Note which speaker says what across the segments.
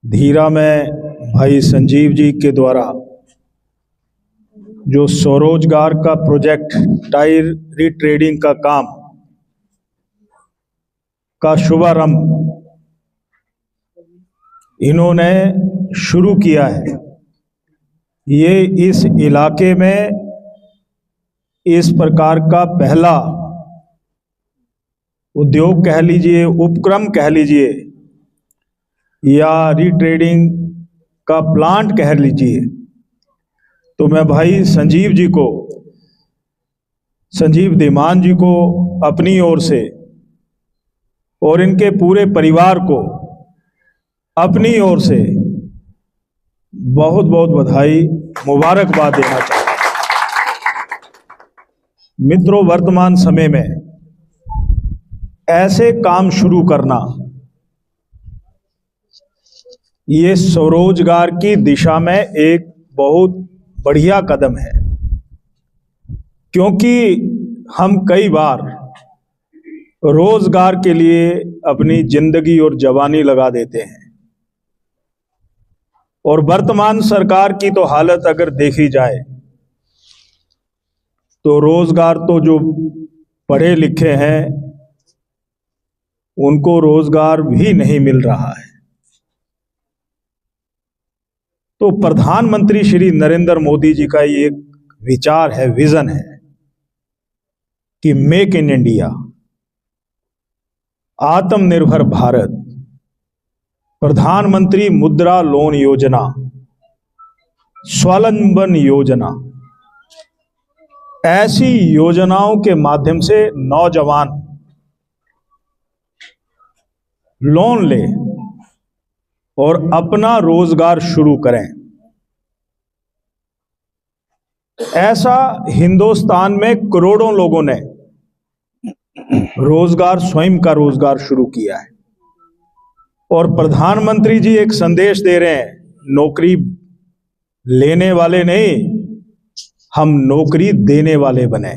Speaker 1: धीरा में भाई संजीव जी के द्वारा जो स्वरोजगार का प्रोजेक्ट टायर रिट्रेडिंग का काम का शुभारंभ इन्होंने शुरू किया है। ये इस इलाके में इस प्रकार का पहला उद्योग कह लीजिए, उपक्रम कह लीजिए या रिट्रेडिंग का प्लांट कह लीजिए। तो मैं भाई संजीव धीमान जी को अपनी ओर से और इनके पूरे परिवार को अपनी ओर से बहुत बहुत बधाई मुबारकबाद देना चाहता हूं। मित्रों, वर्तमान समय में ऐसे काम शुरू करना ये स्वरोजगार की दिशा में एक बहुत बढ़िया कदम है, क्योंकि हम कई बार रोजगार के लिए अपनी जिंदगी और जवानी लगा देते हैं। और वर्तमान सरकार की तो हालत अगर देखी जाए तो रोजगार तो जो पढ़े लिखे हैं उनको रोजगार भी नहीं मिल रहा है। तो प्रधानमंत्री श्री नरेंद्र मोदी जी का ये एक विचार है, विजन है कि मेक इन इंडिया, आत्मनिर्भर भारत, प्रधानमंत्री मुद्रा लोन योजना, स्वावलंबन योजना, ऐसी योजनाओं के माध्यम से नौजवान लोन ले और अपना रोजगार शुरू करें। ऐसा हिंदुस्तान में करोड़ों लोगों ने रोजगार, स्वयं का रोजगार शुरू किया है। और प्रधानमंत्री जी एक संदेश दे रहे हैं, नौकरी लेने वाले नहीं, हम नौकरी देने वाले बने।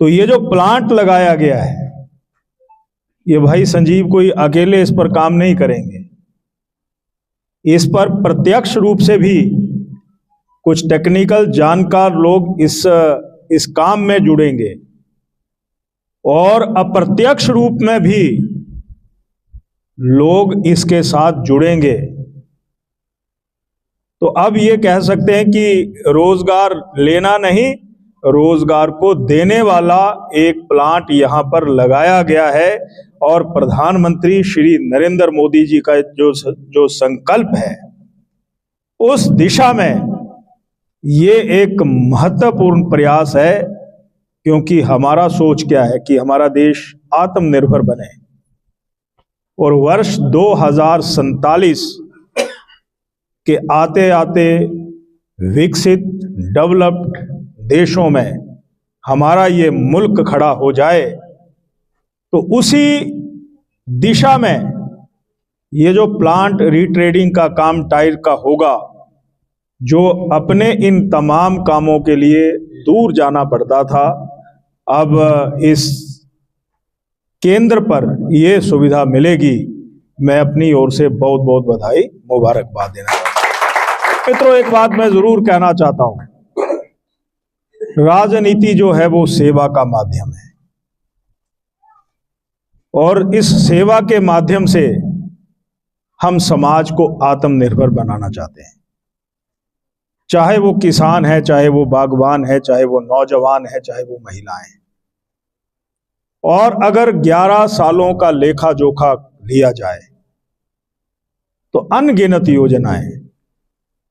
Speaker 1: तो ये जो प्लांट लगाया गया है, ये भाई संजीव कोई अकेले इस पर काम नहीं करेंगे। इस पर प्रत्यक्ष रूप से भी कुछ टेक्निकल जानकार लोग इस काम में जुड़ेंगे और अप्रत्यक्ष रूप में भी लोग इसके साथ जुड़ेंगे। तो अब ये कह सकते हैं कि रोजगार लेना नहीं, रोजगार को देने वाला एक प्लांट यहां पर लगाया गया है। और प्रधानमंत्री श्री नरेंद्र मोदी जी का जो संकल्प है, उस दिशा में ये एक महत्वपूर्ण प्रयास है, क्योंकि हमारा सोच क्या है कि हमारा देश आत्मनिर्भर बने और वर्ष 2047 के आते आते विकसित डेवलप्ड देशों में हमारा ये मुल्क खड़ा हो जाए। तो उसी दिशा में ये जो प्लांट रिट्रेडिंग का काम टायर का होगा, जो अपने इन तमाम कामों के लिए दूर जाना पड़ता था, अब इस केंद्र पर ये सुविधा मिलेगी। मैं अपनी ओर से बहुत बहुत बधाई मुबारकबाद देना चाहता हूं। मित्रों, एक बात मैं जरूर कहना चाहता हूं, राजनीति जो है वो सेवा का माध्यम है और इस सेवा के माध्यम से हम समाज को आत्मनिर्भर बनाना चाहते हैं। चाहे वो किसान है, चाहे वो बागवान है, चाहे वो नौजवान है, चाहे वो महिलाएं हैं। और अगर 11 सालों का लेखा जोखा लिया जाए तो अनगिनत योजनाएं,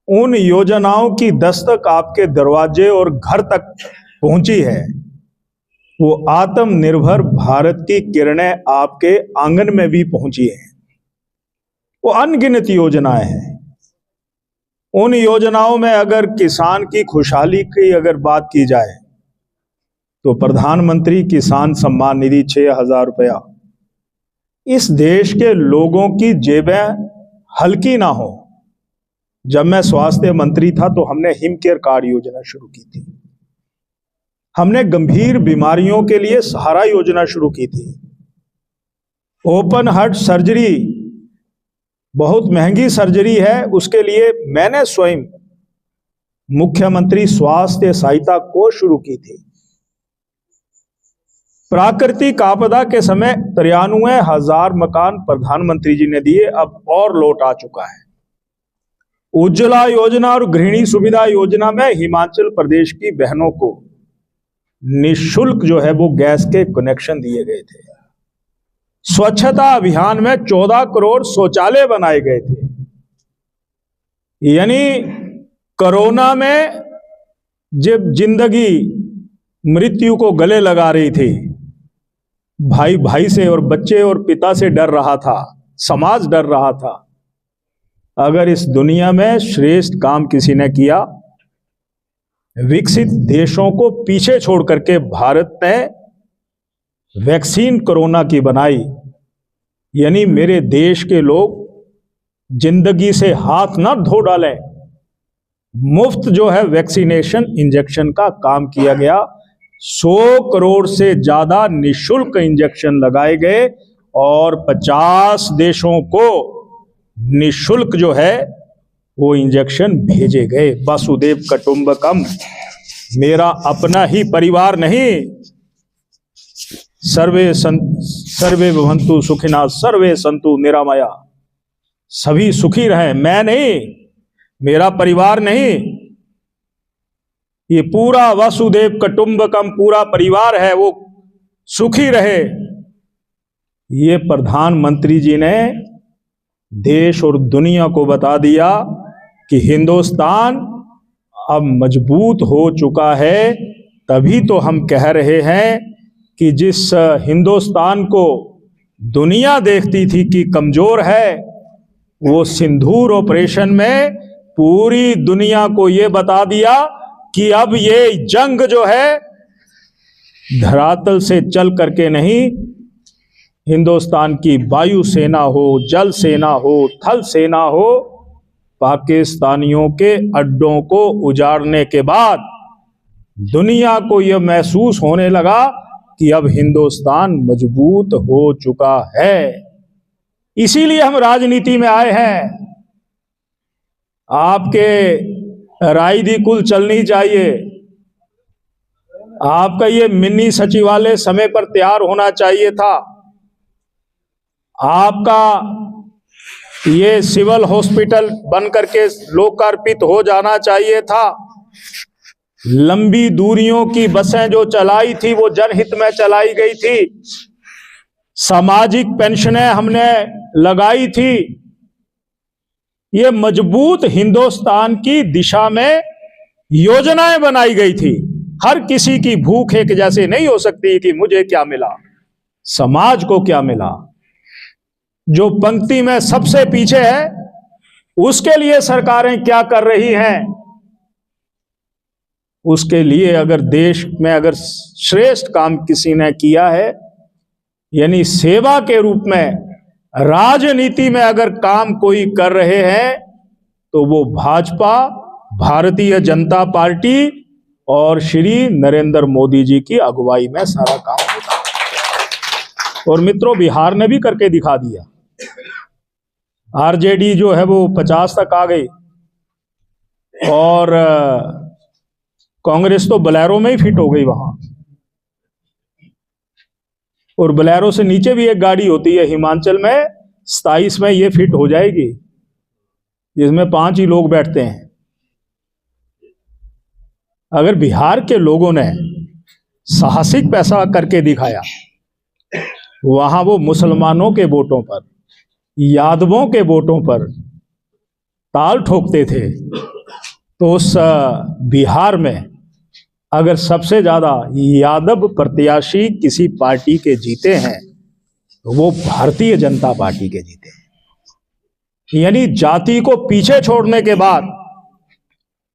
Speaker 1: उन योजनाओं की दस्तक आपके दरवाजे और घर तक पहुंची है। वो आत्मनिर्भर भारत की किरणें आपके आंगन में भी पहुंची हैं। वो अनगिनत योजनाएं हैं। उन योजनाओं में अगर किसान की खुशहाली की अगर बात की जाए तो प्रधानमंत्री किसान सम्मान निधि 6,000 रुपया, इस देश के लोगों की जेबें हल्की ना हो। जब मैं स्वास्थ्य मंत्री था तो हमने हिम केयर कार्ड योजना शुरू की थी। हमने गंभीर बीमारियों के लिए सहारा योजना शुरू की थी। ओपन हार्ट सर्जरी बहुत महंगी सर्जरी है, उसके लिए मैंने स्वयं मुख्यमंत्री स्वास्थ्य सहायता कोष शुरू की थी। प्राकृतिक आपदा के समय 93,000 मकान प्रधानमंत्री जी ने दिए, अब और लौट आ चुका है। उज्ज्वला योजना और गृहिणी सुविधा योजना में हिमाचल प्रदेश की बहनों को निःशुल्क जो है वो गैस के कनेक्शन दिए गए थे। स्वच्छता अभियान में 14 करोड़ शौचालय बनाए गए थे। यानी कोरोना में जब जिंदगी मृत्यु को गले लगा रही थी, भाई भाई से और बच्चे और पिता से डर रहा था, समाज डर रहा था, अगर इस दुनिया में श्रेष्ठ काम किसी ने किया, विकसित देशों को पीछे छोड़ करके भारत ने वैक्सीन कोरोना की बनाई। यानी मेरे देश के लोग जिंदगी से हाथ ना धो डालें, मुफ्त जो है वैक्सीनेशन इंजेक्शन का काम किया गया। 100 करोड़ से ज्यादा निःशुल्क इंजेक्शन लगाए गए और 50 देशों को निःशुल्क जो है वो इंजेक्शन भेजे गए। वसुदेव कुटुंबकम, मेरा अपना ही परिवार नहीं, सर्वे भवन्तु सुखिनः सर्वे सन्तु निरामया, सभी सुखी रहें। मैं नहीं, मेरा परिवार नहीं, ये पूरा वसुदेव कुटुंबकम पूरा परिवार है, वो सुखी रहे। ये प्रधानमंत्री जी ने देश और दुनिया को बता दिया कि हिंदुस्तान अब मजबूत हो चुका है। तभी तो हम कह रहे हैं कि जिस हिंदुस्तान को दुनिया देखती थी कि कमजोर है, वो सिंदूर ऑपरेशन में पूरी दुनिया को ये बता दिया कि अब ये जंग जो है धरातल से चल करके नहीं, हिंदुस्तान की वायु सेना हो, जल सेना हो, थल सेना हो, पाकिस्तानियों के अड्डों को उजाड़ने के बाद दुनिया को यह महसूस होने लगा कि अब हिंदुस्तान मजबूत हो चुका है। इसीलिए हम राजनीति में आए हैं। आपके राय दी कुल चलनी चाहिए, आपका ये मिनी सचिवालय समय पर तैयार होना चाहिए था, आपका ये सिविल हॉस्पिटल बन करके लोकार्पित हो जाना चाहिए था। लंबी दूरियों की बसें जो चलाई थी वो जनहित में चलाई गई थी। सामाजिक पेंशनें हमने लगाई थी। ये मजबूत हिंदुस्तान की दिशा में योजनाएं बनाई गई थी। हर किसी की भूख एक जैसे नहीं हो सकती कि मुझे क्या मिला, समाज को क्या मिला। जो पंक्ति में सबसे पीछे है उसके लिए सरकारें क्या कर रही हैं, उसके लिए अगर देश में अगर श्रेष्ठ काम किसी ने किया है, यानी सेवा के रूप में राजनीति में अगर काम कोई कर रहे हैं तो वो भाजपा, भारतीय जनता पार्टी और श्री नरेंद्र मोदी जी की अगुवाई में सारा काम होता है। और मित्रों, बिहार ने भी करके दिखा दिया। आरजेडी जो है वो 50 तक आ गई और कांग्रेस तो बोलेरो में ही फिट हो गई वहां। और बोलेरो से नीचे भी एक गाड़ी होती है हिमाचल में, 27 में ये फिट हो जाएगी, जिसमें 5 ही लोग बैठते हैं। अगर बिहार के लोगों ने साहसिक पैसा करके दिखाया, वहां वो मुसलमानों के वोटों पर, यादवों के वोटों पर ताल ठोकते थे, तो उस बिहार में अगर सबसे ज्यादा यादव प्रत्याशी किसी पार्टी के जीते हैं तो वो भारतीय जनता पार्टी के जीते हैं। यानी जाति को पीछे छोड़ने के बाद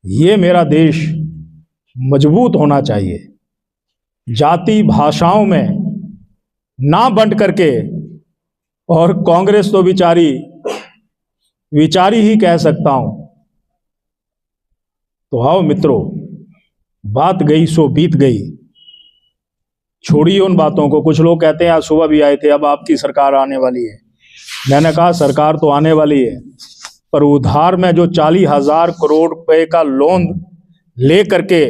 Speaker 1: ये मेरा देश मजबूत होना चाहिए। जाति भाषाओं में ना बंट करके, और कांग्रेस तो विचारी ही कह सकता हूं। तो आओ मित्रों, बात गई सो बीत गई, छोड़िए उन बातों को। कुछ लोग कहते हैं आज सुबह भी आए थे, अब आपकी सरकार आने वाली है। मैंने कहा सरकार तो आने वाली है, पर उधार में जो 40,000 करोड़ रुपए का लोन ले करके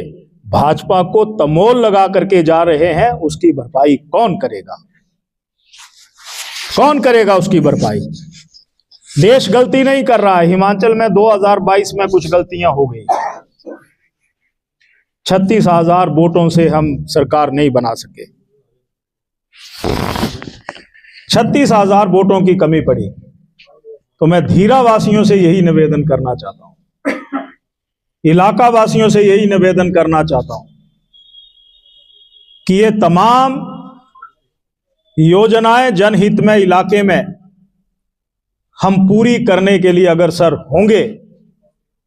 Speaker 1: भाजपा को तमोल लगा करके जा रहे हैं, उसकी भरपाई कौन करेगा? कौन करेगा उसकी भरपाई? देश गलती नहीं कर रहा है। हिमाचल में 2022 में कुछ गलतियां हो गई, 36,000 वोटों से हम सरकार नहीं बना सके, 36,000 वोटों की कमी पड़ी। तो मैं धीरा वासियों से यही निवेदन करना चाहता हूं, इलाका वासियों से यही निवेदन करना चाहता हूं कि ये तमाम योजनाएं जनहित में इलाके में हम पूरी करने के लिए अग्रसर होंगे,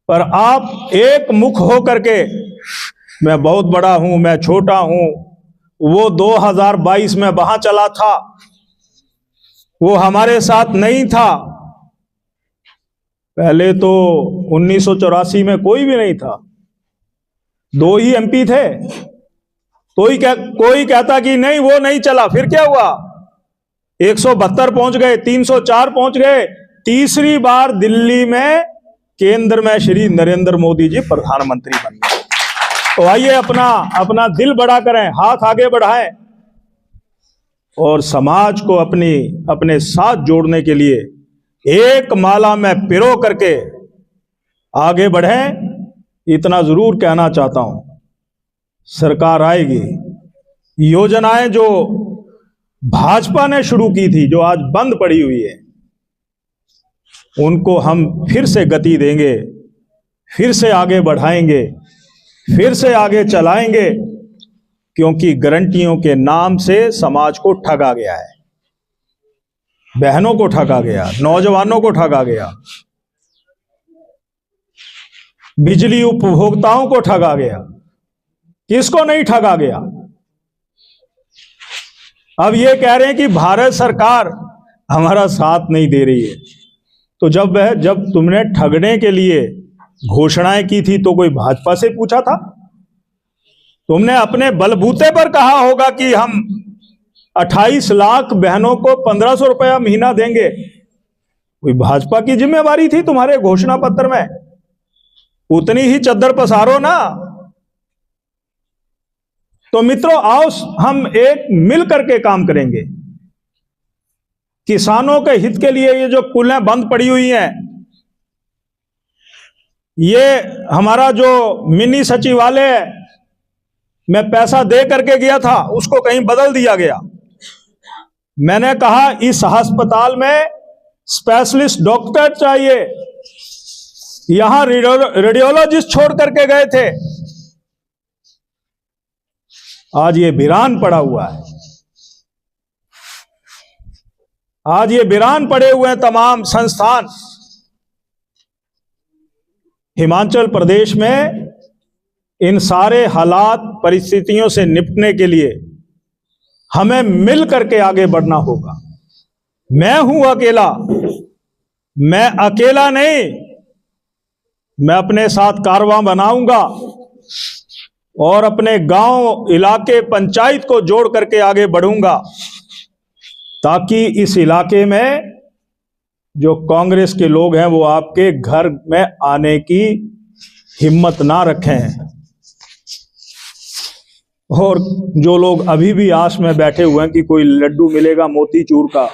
Speaker 1: पर आप एक मुख हो करके मैं बहुत बड़ा हूं, मैं छोटा हूं, वो 2022 में वहां चला था, वो हमारे साथ नहीं था। पहले तो 1984 में कोई भी नहीं था, 2 ही एमपी थे। कोई कहता कि नहीं वो नहीं चला, फिर क्या हुआ? 172 पहुंच गए, 304 पहुंच गए। तीसरी बार दिल्ली में केंद्र में श्री नरेंद्र मोदी जी प्रधानमंत्री बन गए। तो आइए अपना दिल बड़ा करें, हाथ आगे बढ़ाएं और समाज को अपने साथ जोड़ने के लिए एक माला में पिरो करके आगे बढ़ें। इतना जरूर कहना चाहता हूं, सरकार आएगी। योजनाएं जो भाजपा ने शुरू की थी, जो आज बंद पड़ी हुई है, उनको हम फिर से गति देंगे, फिर से आगे बढ़ाएंगे, फिर से आगे चलाएंगे, क्योंकि गारंटियों के नाम से समाज को ठगा गया है, बहनों को ठगा गया, नौजवानों को ठगा गया, बिजली उपभोक्ताओं को ठगा गया। किसको नहीं ठगा गया? अब ये कह रहे हैं कि भारत सरकार हमारा साथ नहीं दे रही है। तो जब तुमने ठगने के लिए घोषणाएं की थी तो कोई भाजपा से पूछा था? तुमने अपने बलबूते पर कहा होगा कि हम 28 लाख बहनों को 1,500 रुपया महीना देंगे। कोई भाजपा की जिम्मेवारी थी तुम्हारे घोषणा पत्र में? उतनी ही चद्दर पसारो ना। तो मित्रों, आओ हम एक मिल करके काम करेंगे। किसानों के हित के लिए ये जो कुलें बंद पड़ी हुई हैं, ये हमारा जो मिनी सचिवालय में पैसा दे करके गया था, उसको कहीं बदल दिया गया। मैंने कहा इस अस्पताल में स्पेशलिस्ट डॉक्टर चाहिए, यहां रेडियोलॉजिस्ट छोड़ करके गए थे, आज ये वीरान पड़ा हुआ है। आज ये वीरान पड़े हुए हैं तमाम संस्थान। हिमाचल प्रदेश में इन सारे हालात परिस्थितियों से निपटने के लिए हमें मिल करके आगे बढ़ना होगा। मैं हूं अकेला, मैं अकेला नहीं, मैं अपने साथ कारवां बनाऊंगा और अपने गांव, इलाके, पंचायत को जोड़ करके आगे बढ़ूंगा, ताकि इस इलाके में जो कांग्रेस के लोग हैं वो आपके घर में आने की हिम्मत ना रखें। और जो लोग अभी भी आस में बैठे हुए हैं कि कोई लड्डू मिलेगा मोतीचूर का,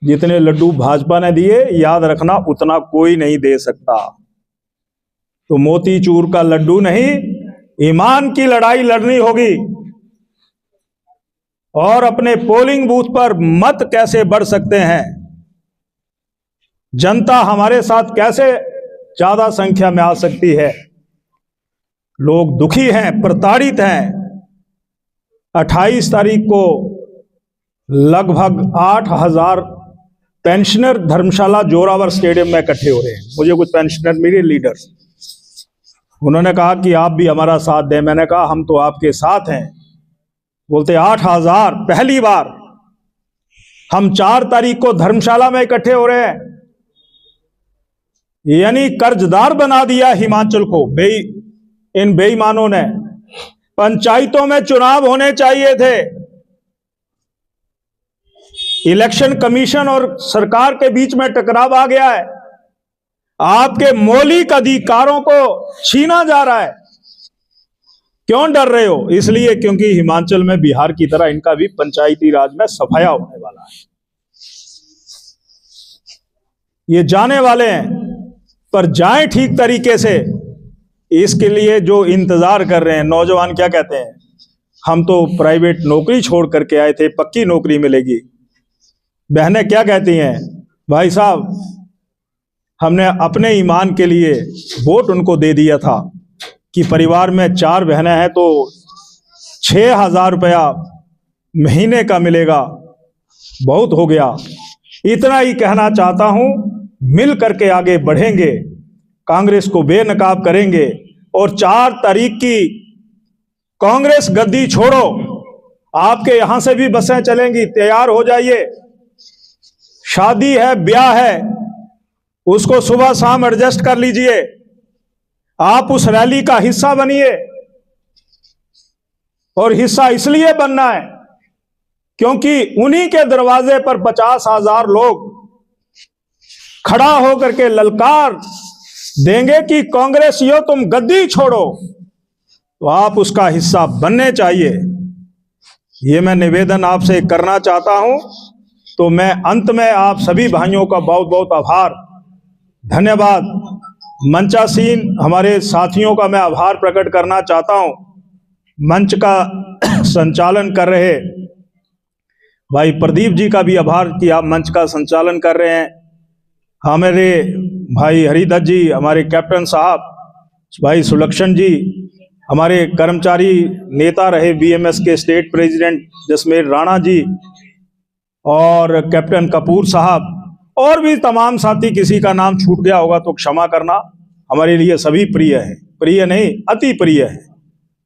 Speaker 1: जितने लड्डू भाजपा ने दिए, याद रखना उतना कोई नहीं दे सकता। तो मोतीचूर का लड्डू नहीं, ईमान की लड़ाई लड़नी होगी। और अपने पोलिंग बूथ पर मत कैसे बढ़ सकते हैं, जनता हमारे साथ कैसे ज्यादा संख्या में आ सकती है। लोग दुखी हैं, प्रताड़ित हैं। 28 तारीख को लगभग 8,000 पेंशनर धर्मशाला जोरावर स्टेडियम में इकट्ठे हो रहे हैं। मुझे कुछ पेंशनर, मेरे लीडर्स, उन्होंने कहा कि आप भी हमारा साथ दें। मैंने कहा हम तो आपके साथ हैं। बोलते 8,000 पहली बार। हम 4 तारीख को धर्मशाला में इकट्ठे हो रहे हैं। यानी कर्जदार बना दिया हिमाचल को इन बेईमानों ने। पंचायतों में चुनाव होने चाहिए थे, इलेक्शन कमीशन और सरकार के बीच में टकराव आ गया है। आपके मौलिक अधिकारों को छीना जा रहा है। क्यों डर रहे हो? इसलिए क्योंकि हिमाचल में बिहार की तरह इनका भी पंचायती राज में सफाया होने वाला है। ये जाने वाले हैं, पर जाएं ठीक तरीके से। इसके लिए जो इंतजार कर रहे हैं नौजवान, क्या कहते हैं, हम तो प्राइवेट नौकरी छोड़ करके आए थे, पक्की नौकरी मिलेगी। बहनें क्या कहती हैं, भाई साहब हमने अपने ईमान के लिए वोट उनको दे दिया था कि परिवार में 4 बहनें हैं तो 6,000 रुपया महीने का मिलेगा, बहुत हो गया। इतना ही कहना चाहता हूं, मिल करके आगे बढ़ेंगे, कांग्रेस को बेनकाब करेंगे और 4 तारीख की कांग्रेस गद्दी छोड़ो। आपके यहां से भी बसें चलेंगी, तैयार हो जाइए। शादी है, ब्याह है, उसको सुबह शाम एडजस्ट कर लीजिए। आप उस रैली का हिस्सा बनिए। और हिस्सा इसलिए बनना है क्योंकि उन्हीं के दरवाजे पर 50,000 लोग खड़ा होकर के ललकार देंगे कि कांग्रेसियों तुम गद्दी छोड़ो। तो आप उसका हिस्सा बनने चाहिए। ये मैं निवेदन आपसे करना चाहता हूं। तो मैं अंत में आप सभी भाइयों का बहुत बहुत आभार, धन्यवाद, मंचासीन हमारे साथियों का मैं आभार प्रकट करना चाहता हूं। मंच का संचालन कर रहे भाई प्रदीप जी का भी आभार कि आप मंच का संचालन कर रहे हैं। हमारे भाई हरिदत्त जी, हमारे कैप्टन साहब, भाई सुलक्षण जी, हमारे कर्मचारी नेता रहे बीएमएस के स्टेट प्रेसिडेंट जसमेर राणा जी और कैप्टन कपूर साहब, और भी तमाम साथी, किसी का नाम छूट गया होगा तो क्षमा करना। हमारे लिए सभी प्रिय है, प्रिय नहीं अति प्रिय है।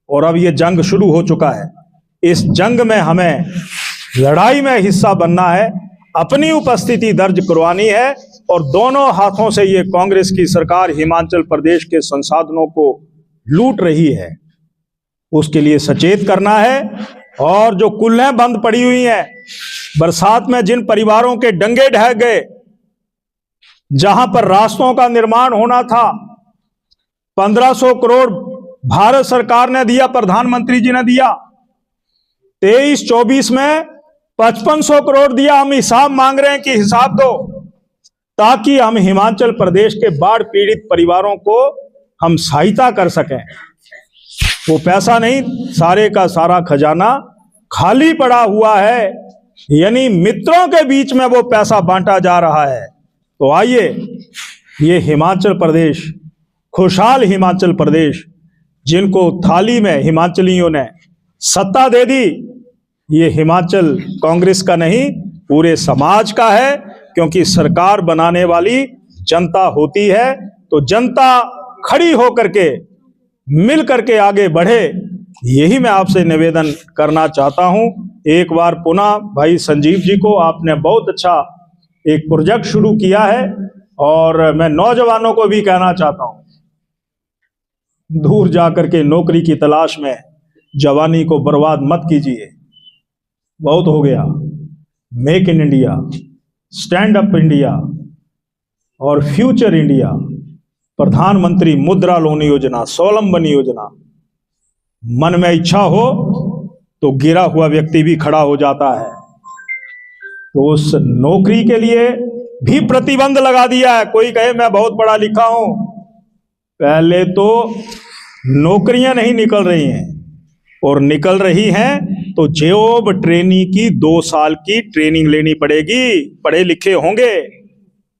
Speaker 1: और अब ये जंग शुरू हो चुका है। इस जंग में हमें लड़ाई में हिस्सा बनना है, अपनी उपस्थिति दर्ज करवानी है और दोनों हाथों से ये कांग्रेस की सरकार हिमाचल प्रदेश के संसाधनों को लूट रही है, उसके लिए सचेत करना है। और जो कुल्हें बंद पड़ी हुई हैं, बरसात में जिन परिवारों के डंगे ढह गए, जहां पर रास्तों का निर्माण होना था, 1500 करोड़ भारत सरकार ने दिया, प्रधानमंत्री जी ने दिया। 23-24 में 5500 करोड़ दिया। हम हिसाब मांग रहे हैं कि हिसाब दो, ताकि हम हिमाचल प्रदेश के बाढ़ पीड़ित परिवारों को हम सहायता कर सकें। वो पैसा नहीं, सारे का सारा खजाना खाली पड़ा हुआ है, यानी मित्रों के बीच में वो पैसा बांटा जा रहा है। तो आइए, ये हिमाचल प्रदेश, खुशहाल हिमाचल प्रदेश, जिनको थाली में हिमाचलियों ने सत्ता दे दी, ये हिमाचल कांग्रेस का नहीं पूरे समाज का है। क्योंकि सरकार बनाने वाली जनता होती है, तो जनता खड़ी होकर के मिल करके आगे बढ़े, यही मैं आपसे निवेदन करना चाहता हूं। एक बार पुनः भाई संजीव जी को, आपने बहुत अच्छा एक प्रोजेक्ट शुरू किया है और मैं नौजवानों को भी कहना चाहता हूं, दूर जाकर के नौकरी की तलाश में जवानी को बर्बाद मत कीजिए, बहुत हो गया। Make in India, stand up India और फ्यूचर इंडिया, प्रधानमंत्री मुद्रा लोन योजना, स्वावलंबन योजना, मन में इच्छा हो तो गिरा हुआ व्यक्ति भी खड़ा हो जाता है। तो उस नौकरी के लिए भी प्रतिबंध लगा दिया है। कोई कहे मैं बहुत पढ़ा लिखा हूं, पहले तो नौकरियां नहीं निकल रही हैं, और निकल रही हैं तो जॉब ट्रेनी की 2 साल की ट्रेनिंग लेनी पड़ेगी। पढ़े लिखे होंगे,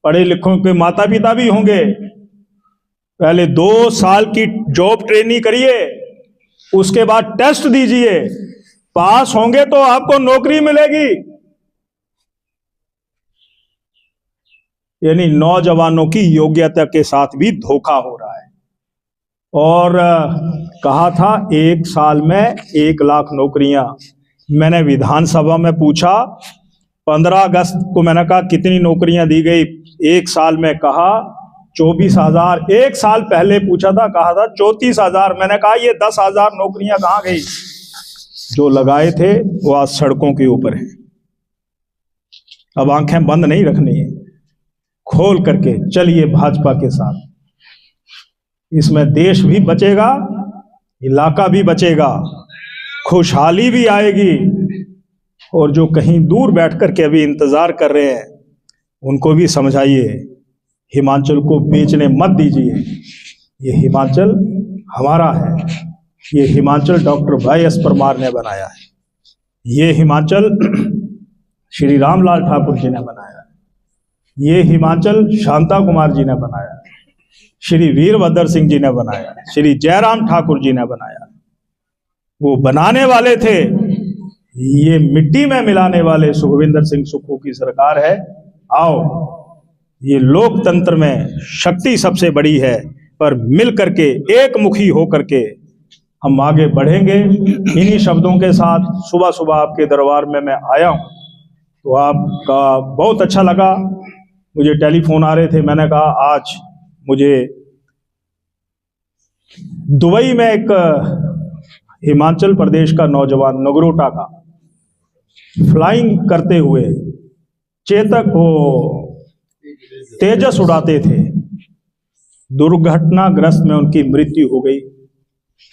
Speaker 1: पढ़े लिखों के माता पिता भी होंगे, पहले 2 साल की जॉब ट्रेनिंग करिए, उसके बाद टेस्ट दीजिए, पास होंगे तो आपको नौकरी मिलेगी। यानी नौजवानों की योग्यता के साथ भी धोखा हो रहा है। और कहा था 1 साल में 1 लाख नौकरियां। मैंने विधानसभा में पूछा, 15 अगस्त को मैंने कहा कितनी नौकरियां दी गई 1 साल में, कहा 24,000। 1 साल पहले पूछा था, कहा था 34,000। मैंने कहा ये 10,000 नौकरियां कहां गई? जो लगाए थे वो आज सड़कों के ऊपर है। अब आंखें बंद नहीं रखनी है, खोल करके चलिए भाजपा के साथ। इसमें देश भी बचेगा, इलाका भी बचेगा, खुशहाली भी आएगी। और जो कहीं दूर बैठ कर के अभी इंतजार कर रहे हैं उनको भी समझाइए, हिमाचल को बेचने मत दीजिए। ये हिमाचल हमारा है, ये Himachal doctor Y S Parmar ने बनाया है, ये हिमाचल श्री रामलाल ठाकुर जी ने बनाया है, ये हिमाचल शांता कुमार जी ने बनाया है, श्री वीरभद्र सिंह जी ने बनाया, श्री जयराम ठाकुर जी ने बनाया। वो बनाने वाले थे, ये मिट्टी में मिलाने वाले सुखविंदर सिंह सुक्खू की सरकार है। आओ, ये लोकतंत्र में शक्ति सबसे बड़ी है, पर मिल करके एक मुखी हो करके हम आगे बढ़ेंगे। इन्हीं शब्दों के साथ सुबह सुबह आपके दरबार में मैं आया हूं, तो आपका बहुत अच्छा लगा। मुझे टेलीफोन आ रहे थे, मैंने कहा आज मुझे दुबई में एक हिमाचल प्रदेश का नौजवान नगरोटा का फ्लाइंग करते हुए चेतक वो तेजस उड़ाते थे, दुर्घटनाग्रस्त में उनकी मृत्यु हो गई।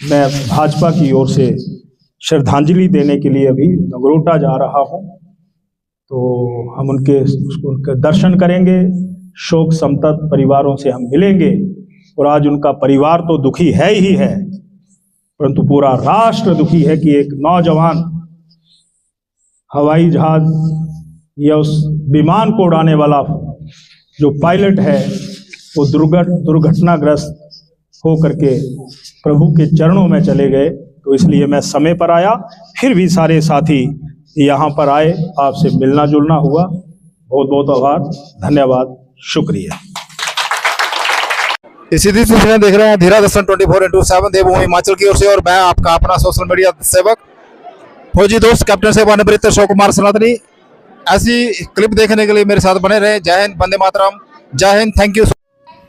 Speaker 1: मैं भाजपा की ओर से श्रद्धांजलि देने के लिए अभी नगरोटा जा रहा हूं, तो हम उनके दर्शन करेंगे, शोक संतप्त परिवारों से हम मिलेंगे। और आज उनका परिवार तो दुखी है ही है, परंतु पूरा राष्ट्र दुखी है कि एक नौजवान हवाई जहाज या उस विमान को उड़ाने वाला जो पायलट है वो दुर्घटनाग्रस्त हो करके प्रभु के चरणों में चले गए। तो इसलिए मैं समय पर आया, फिर भी सारे साथी यहाँ पर आए, आपसे मिलना जुलना हुआ। बहुत बहुत आभार, धन्यवाद, शुक्रिया।
Speaker 2: इसी सिलसिले में देख रहे हैं धीरा दर्शन 24/7 देवभूमि हिमाचल की ओर से, और मैं आपका अपना सोशल मीडिया सेवक फौजी दोस्त कैप्टन सेवानिवृत्त अशोक कुमार सनातनी। ऐसी क्लिप देखने के लिए मेरे साथ बने रहे। जय हिंद, वंदे मातरम, जय हिंद, थैंक यू।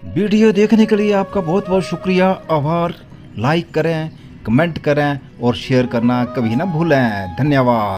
Speaker 3: वीडियो देखने के लिए आपका बहुत बहुत शुक्रिया, आभार। लाइक करें, कमेंट करें और शेयर करना कभी ना भूलें। धन्यवाद।